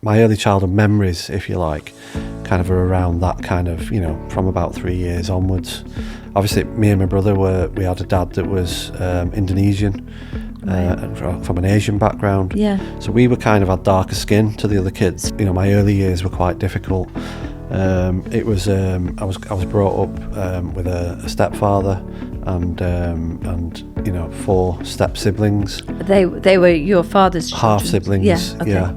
my early childhood memories, if you like, kind of are around that kind of, from about 3 years onwards. Obviously, me and my brother we had a dad that was Indonesian, and from an Asian background. Yeah. So we were kind of had darker skin to the other kids. My early years were quite difficult. It was I was brought up with a stepfather and 4 step siblings. They were your father's children? Half siblings. Yeah. Okay. Yeah.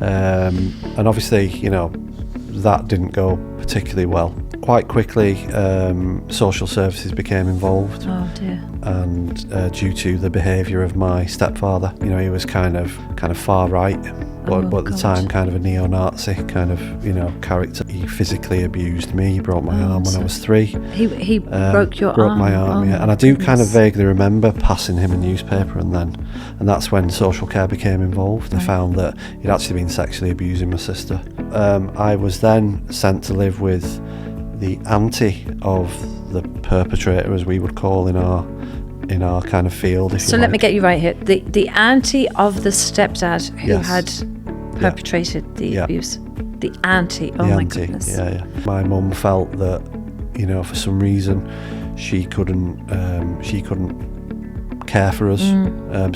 And obviously, that didn't go particularly well. Quite quickly, social services became involved. Oh dear. And due to the behaviour of my stepfather, he was kind of far right, but at the time kind of a neo-Nazi kind of character. He physically abused me. He broke my arm when I was 3. He broke your arm? Broke my arm, yeah. And I do kind of vaguely remember passing him a newspaper, and that's when social care became involved. They found that he'd actually been sexually abusing my sister. I was then sent to live with the auntie of the perpetrator, as we would call in our kind of field. So let me get you right here. The auntie of the stepdad who had perpetrated the abuse. The auntie. Oh my goodness. Yeah. My mum felt that, for some reason, she couldn't care for us.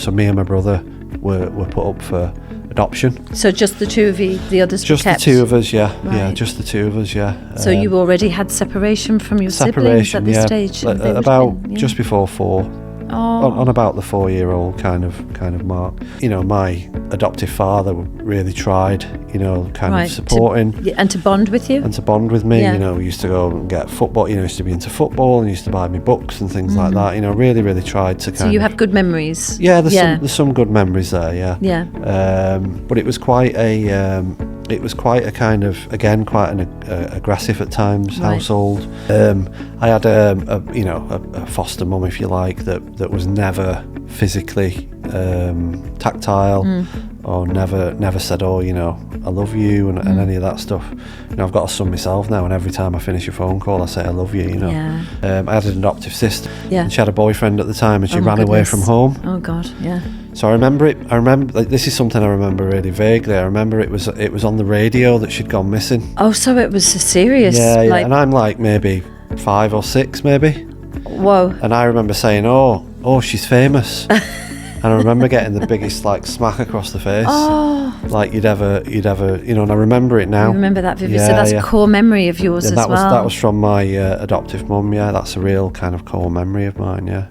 So me and my brother were put up for adoption. So just the two of you, the others were just kept? The 2 of us, yeah. Right. Yeah, just the 2 of us, yeah. So you already had separation from your siblings at this stage? Just before 4. On about the 4-year-old kind of mark. My adoptive father really tried, kind of supporting. To bond with you? And to bond with me. Yeah. We used to go and get football. He used to be into football and used to buy me books and things like that. Really, really tried to So you have good memories? Yeah, there's some good memories there, yeah. Yeah. But it was quite a kind of, again, quite an aggressive at times household. I had a foster mum, if you like, that was never physically tactile, or never said, I love you and any of that stuff. I've got a son myself now, and every time I finish a phone call, I say I love you. Yeah. I had an adoptive sister, and she had a boyfriend at the time, and she ran away from home. Oh God, yeah. So I remember this is something I remember really vaguely. I remember it was on the radio that she'd gone missing. Oh, so it was serious. Yeah. And I'm like maybe 5 or 6 maybe. Whoa. And I remember saying, oh, she's famous. And I remember getting the biggest smack across the face. Oh. Like you'd ever, and I remember it now. I remember that vividly. Yeah, so that's a core memory of yours as well. That was from my adoptive mum, yeah. That's a real kind of core memory of mine, yeah.